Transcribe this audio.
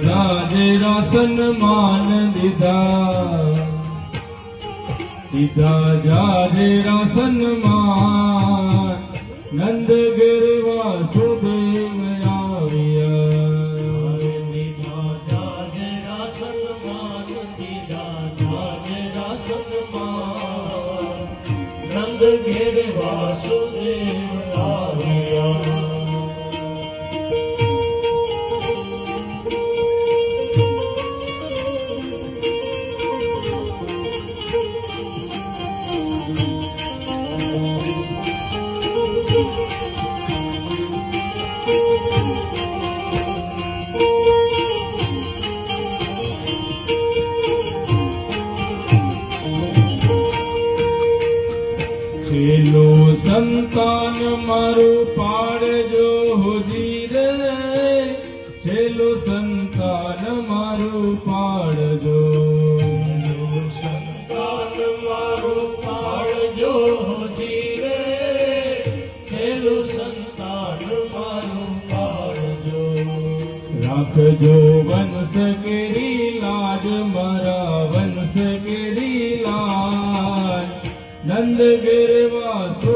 રાજેરા સન્માન દીધા જાજેરા સન્માન નંદ ઘેર વાસુદેવ આવ્યા દીધા જાજેરા સન્માન દીધા જાજેરા સન્માન નંદ ઘેર વાસુદેવ આવ્યા છેલ્લું સંતાન મારું પાડજો હોજી રે છેલ્લું સંતાન મારું પાડજો સંતાન મારું પાડજો હોજી રે છેલ્લું સંતાન મારું પાડજો રાખજો વંશ કેરી લાજ મારા વંશ કેરી લાજ નંદ ઘેર વાસુ